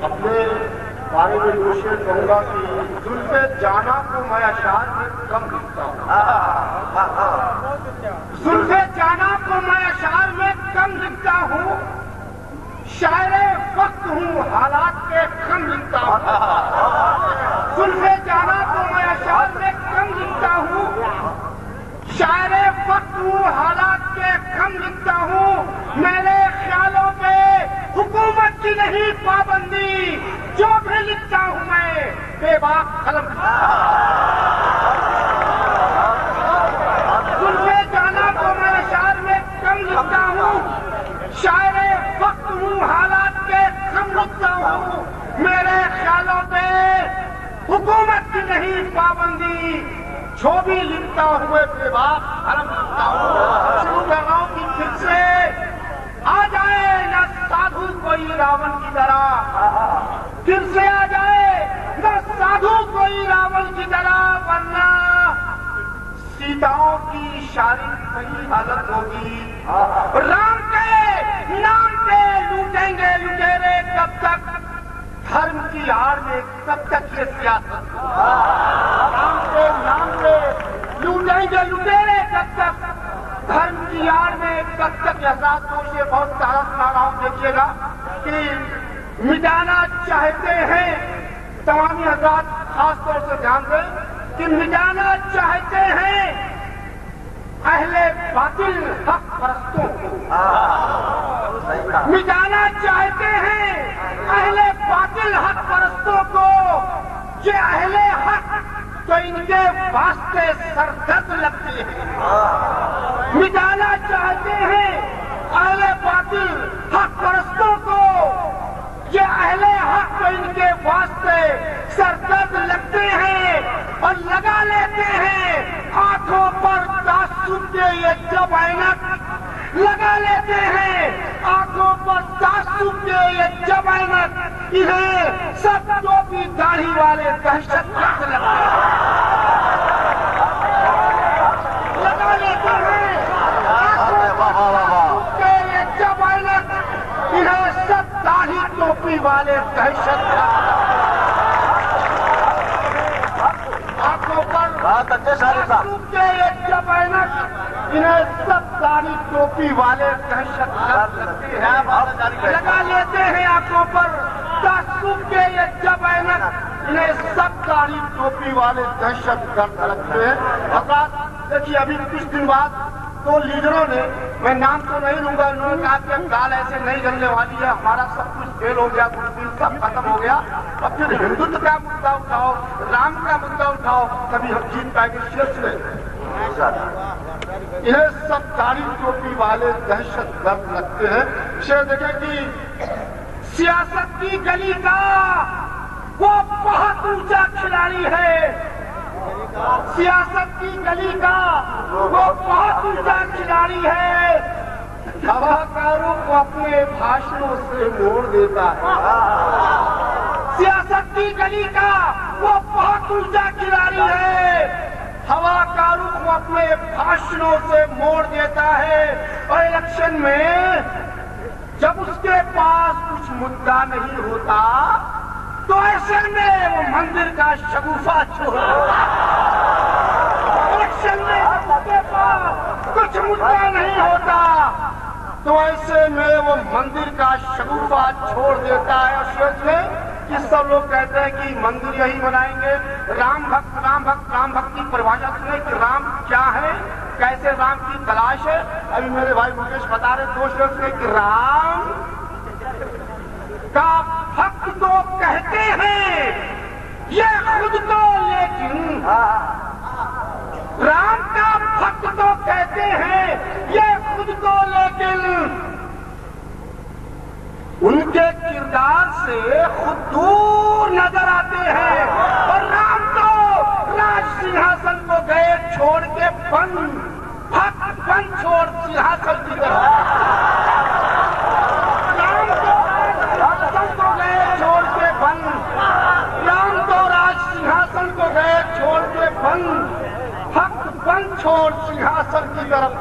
اپنے بارے میں یہ شعر کہوں گا کہ زلفے جانا کو میں اشعار میں کم لکھتا ہوں. زلفے جانا کو میں اشعار میں کم لکھتا ہوں. شاعر وقت ہوں حالات کے کم لکھتا ہوں. زلفے جانا کو میں اشعار میں کم لکھتا ہوں. شاعر وقت ہوں حالات کے کم لکھتا ہوں. میرے خیالوں پہ حکومت کی نہیں پابندی. جو بھی لکھتا ہوں میں بے باک قلم. زلفے جانا کو میں اشعار میں کم لکھتا ہوں. شاعر وقت ہوں حالات کے کم لکھتا ہوں. میرے خیالوں پہ حکومت کی نہیں پابندی. جو بھی لکھتا ہوں میں بے باک قلم لکھتا ہوں. شروع کر رہا ہوں کہ پھر سے آ جائے نہ سادھو کوئی راون کی طرح. پھر سے آ جائے نہ سادھو کوئی راون کی طرح. ورنہ سیتاؤں کی شاری وہی حالت ہوگی. رام کے نام پہ لوٹیں گے لٹیرے کب تک. دھرم کی آڑ میں کب تک یہ سیاست. رام کے نام پہ لوٹیں گے لٹیرے کب تک. دھرم کی آڑ میں کب تک. احساس کو یہ بہت سارا سنا رہا ہوں. دیکھیے گا کہ مٹانا چاہتے ہیں تمامی حضرات خاص طور سے دھیان دیں کہ مٹانا چاہتے ہیں اہل باطل حق پرستوں کو. مٹانا چاہتے ہیں اہل باطل حق پرستوں کو. یہ اہل حق تو ان کے واسطے سردرد لگتے ہیں. مٹانا چاہتے ہیں اہل باطل حق پرستوں کو. یہ اہل حق تو ان کے واسطے سردرد لگتے ہیں اور لگا لیتے ہیں آنکھوں پر تعصب کے یہ جب عینک. لگا لیتے ہیں آنکھوں پر تعصب کے یہ جب عینک. انہیں سب ٹوپی داڑھی والے دہشت گرد لگتے ہیں. لگا لیتے ہیں آنکھوں پر تعصب کے یہ جب عینک. انہیں سب داڑھی ٹوپی والے دہشت گرد. آنکھوں پر تعصب کے یہ جب عینک. انہیں سب داڑھی ٹوپی والے دہشت گرد لگتے ہیں. لگا لیتے ہیں آنکھوں پر تعصب کے یہ جب عینک. انہیں سب داڑھی ٹوپی والے دہشت گرد لگتے ہیں. حضرات دیکھیے ابھی کچھ دن بعد دو لیڈروں نے, میں نام تو نہیں لوں گا, انہوں نے کہا کہ اب دال ایسے نہیں جلنے والی ہے, ہمارا سب کچھ فیل ہو گیا, کچھ سب ختم ہو گیا. اب پھر ہندوتو کا مدعا اٹھاؤ, رام کا مدعا اٹھاؤ, کبھی ہم جیت پائیں گے. شیر سے انہیں سب داڑھی ٹوپی والے دہشت گرد لگتے ہیں. شیر دیکھیں کہ سیاست کی گلی کا وہ بہت اونچا کھلاڑی ہے. سیاست کی گلی کا وہ بہت اونچا کھلاڑی ہے. ہواکاروں کو اپنے بھاشنوں سے موڑ دیتا ہے. سیاست کی گلی کا وہ بہت اونچا کھلاڑی ہے. ہواکاروں کو اپنے بھاشنوں سے موڑ دیتا ہے. اور الیکشن میں جب اس کے پاس کچھ مدعا نہیں ہوتا تو ایسے میں وہ مندر کا شگوفہ چھوڑ دیتا ہے. الیکشن میں جب اس کے پاس کچھ مدعا نہیں ہوتا تو ایسے میں وہ مندر کا شگوفہ چھوڑ دیتا ہے. اور شیخ میں کہ سب لوگ کہتے ہیں کہ مندر یہی بنائیں گے. رام بھکت رام بھکت رام بھکت کی پریبھاشا سنیں کہ رام کیا ہے, کیسے رام کی تلاش ہے. ابھی میرے بھائی مکیش بتا رہے دو شیخ میں کہ رام کا بھکت تو کہتے ہیں یہ خود تو, لیکن رام کا بھکت تو کہتے ہیں یہ خود تو, لیکن ان کے کردار سے خود دور نظر آتے ہیں. اور رام تو راج سنہاسن کو گئے چھوڑ کے بن چھوڑ سنہاسن کی طرف. رام تو سنہاسن کو گئے چھوڑ کے بن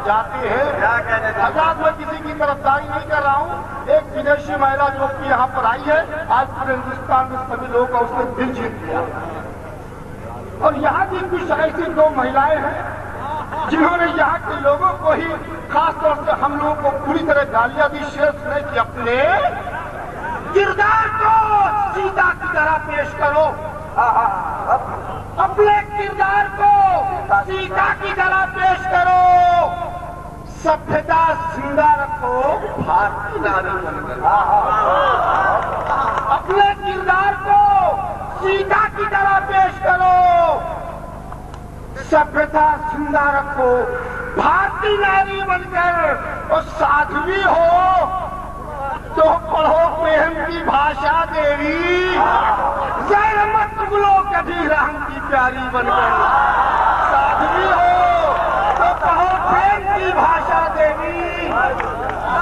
جاتے ہیں. حضرات میں کسی کی طرفداری نہیں کر رہا ہوں. ایک ودیشی مہیلا جو کہ یہاں پر آئی ہے, آج پورے ہندوستان میں سبھی لوگوں کا اس نے دل جیت لیا. اور یہاں کی کچھ ایسی دو مہیلائیں ہیں جنہوں نے یہاں کے لوگوں کو ہی, خاص طور سے ہم لوگوں کو پوری طرح گالیاں دی. شیئر سنے کہ اپنے کردار کو سیتا کی طرح پیش کرو, اپنے کردار کو سیتا کی طرح پیش کرو, سبھیتا زندہ رکھو بھارتی ناری بن کر. اپنے کردار کو سیتا کی طرح پیش کرو, سبھیتا زندہ رکھو بھارتی ناری بن کر. اور سادھوی ہو تو پڑھو پریم کی بھاشا دیوی, زہر مت اگلو کبھی رحم کی پیاری بن کر. سادھوی ہو تو پڑھو پریم کی بھاشا دیوی,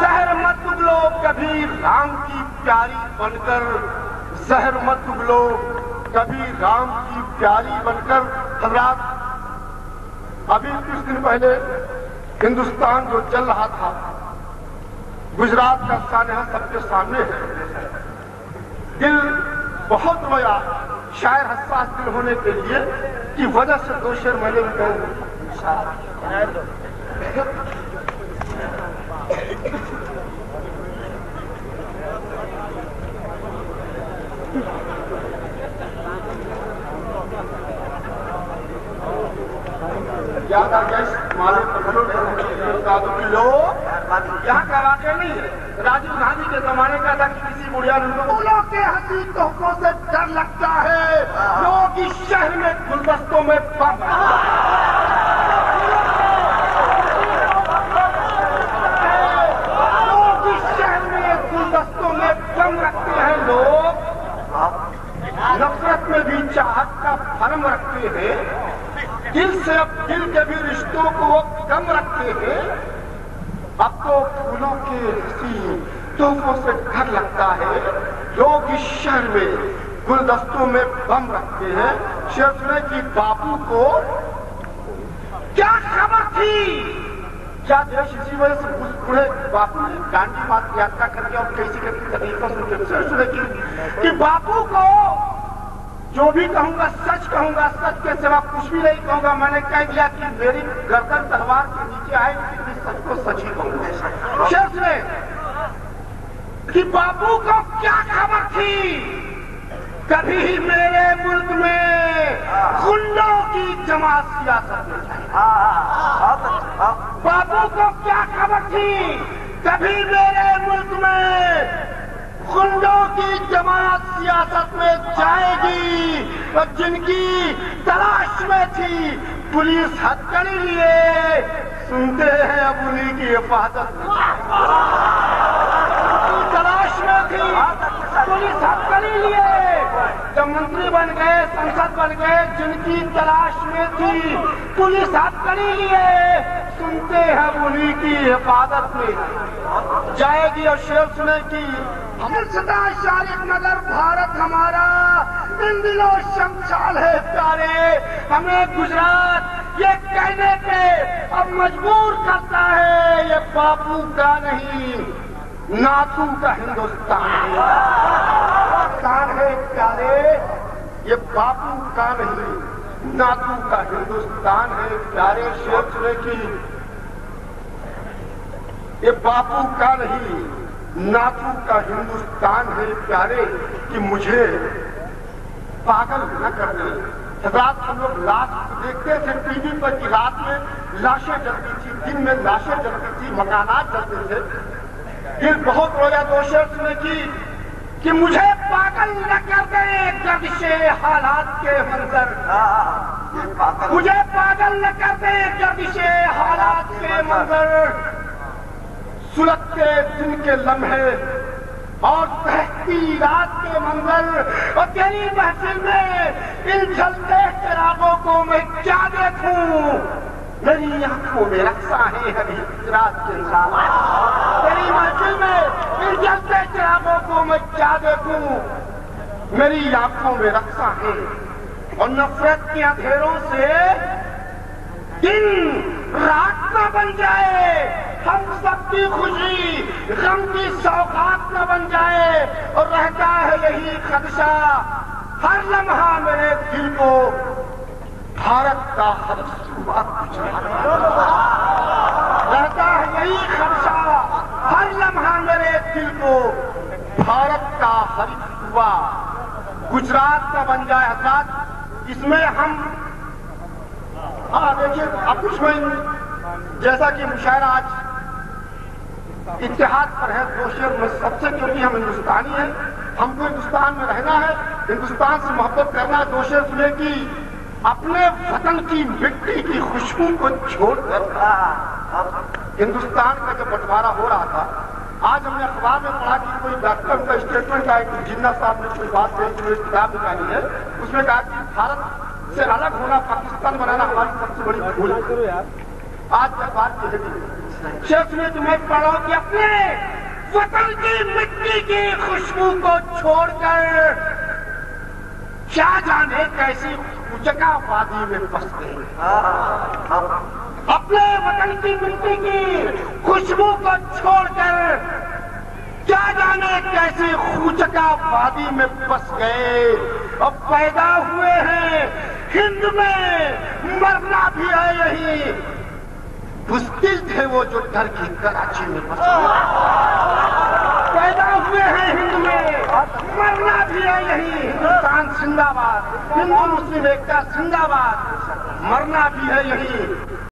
زہر مت اگلو کبھی رام کی پیاری بن کر. زہر مت اگلو کبھی رام کی پیاری بن کر. حضرات, ابھی کچھ دن پہلے ہندوستان جو چل رہا تھا, گجرات کا سانحہ سب کے سامنے ہے. دل بہت رویا, شاعر حساس دل ہونے کے لیے کی وجہ سے دو شعر میں نے یہاں کا واقعہ نہیں ہے. راجیو گاندھی کے زمانے کا تھا کہ کسی بڑھیا نے پھولوں کے حسین تحفوں سے ڈر لگتا ہے, لوگ اس شہر میں گلدستوں میں بم لوگ اس شہر میں گلدستوں میں بم رکھتے ہیں. لوگ نفرت میں بھی چاہت کا بھرم رکھتے ہیں, دل سے اب دل کے بھی رشتوں کو وہ کم رکھتے ہیں. اب تو پھولوں کے حسین تحفوں سے ڈر لگتا ہے, لوگ اس شہر میں گلدستوں میں بم رکھتے ہیں. شعر سنے کہ باپو کو کیا خبر تھی, کیا دیش اسی وجہ سے اس بڑھے باپو نے ڈانڈی مات یاترا کر کے اور کیسی کیسی تکلیفوں سے. شعر سنے کہ باپو کو جو بھی کہوں گا سچ کہوں گا, سچ کے سوا کچھ بھی نہیں کہوں گا. میں نے کہہ دیا کہ میری گردن تلوار کے نیچے آئے لیکن سچ کو سچ ہی کہوں گا. شخص نے کہ باپو کو کیا خبر تھی, کبھی میرے ملک میں غنڈوں کی جماعت سیاست میں جائے. باپو کو کیا خبر تھی, کبھی میرے ملک میں غنڈوں کی جماعت سیاست میں جائے گی, اور جن کی تلاش میں تھی پولیس ہتھکڑی لیے, سنتے ہیں اب انہیں کی حفاظت تلاش میں تھی پولیس ہتھکڑی لیے, جب منتری بن گئے سنسد بن گئے, جن کی تلاش میں تھی پولیس ہتھکڑی لیے, سنتے ہیں اب انہیں کی حفاظت میں جائے گی. اور شعر سنے کی ہم سدا شارق نگر بھارت ہمارا ان دنوں شمشال ہے پیارے, ہمیں گجرات یہ کہنے پہ اب مجبور کرتا ہے یہ باپو کا نہیں ناتھو کا ہندوستان ہے پیارے, یہ باپو کا نہیں ناتھو کا ہندوستان ہے پیارے. شعر سنے کی یہ باپو کا نہیں ناتھو کا ہندوستان ہے پیارے, کہ مجھے پاگل نہ کر دے. حضرات, ہم لوگ لاش دیکھتے تھے ٹی وی پر کہ رات میں لاشیں جلتی تھی, دن میں لاشیں جلتی تھی, مکانات جلتے تھے. دل بہت رویا. دو شعر سنے کی کہ مجھے پاگل نہ کر دے گردش حالات کے منظر, مجھے پاگل نہ کر دے گردش حالات کے منظر, سلگتے دن کے لمحے اور بہتی رات کے منظر, اور تیری محفل میں ان جلتے چراغوں کو میں کیا دیکھوں, میری آنکھوں میں رقصاں ہیں ابھی رات کے ساتھ. تیری محفل میں ان جلتے چراغوں کو میں کیا دیکھوں, میری آنکھوں میں رقصاں ہیں, اور نفرت کے اندھیروں سے دن رات نہ بن جائے، ہم سب کی خوشی غم کی سوغات نہ بن جائے، اور رہتا ہے یہی خدشہ ہر لمحہ میرے دل کو بھارت کا ہر صوبہ رہتا ہے یہی خدشہ ہر لمحہ میرے دل کو بھارت کا ہر صوبہ گجرات نہ بن جائے۔ حضرات اس میں ہم دیکھیے اب اس میں جیسا کہ مشاعرہ آج اتحاد پر ہے، دو شعر میں سب سے، کیونکہ ہم ہندوستانی ہیں، ہم کو ہندوستان میں رہنا ہے، ہندوستان سے محبت کرنا ہے۔ دو شعر سنے کہ اپنے وطن کی مٹی کی خوشبو کو چھوڑ کر ہندوستان کا جب بٹوارا ہو رہا تھا، آج ہم نے اخبار میں پڑھا کہ کوئی ڈاکٹر کا اسٹیٹمنٹ آیا کہ جنہ صاحب نے کوئی بات کہی، کتاب نکالی ہے، اس میں کہا کہ بھارت سے الگ ہونا، پاکستان بنانا ہماری سب سے بڑی بھول ہے۔ آج جب بات کی ہے شیخ نے تمہیں پڑھو کہ اپنے وطن کی مٹی کی خوشبو کو چھوڑ کر کیا جانے کیسی جگہ وادی میں پھنس گئے، اپنے وطن کی مٹی کی خوشبو کو چھوڑ کر کیا جانے کیسی خوچکا وادی میں پھنس گئے، اب پیدا ہوئے ہیں ہند میں، مرنا بھی ہے یہی، بزدل تھے وہ جو ڈر کی کراچی میں پھنس گئے، پیدا ہوئے ہیں ہند میں، مرنا بھی ہے یہی، ہندوستان زندہ باد، ہندو مسلم ایکتا زندہ باد، مرنا بھی ہے یہی۔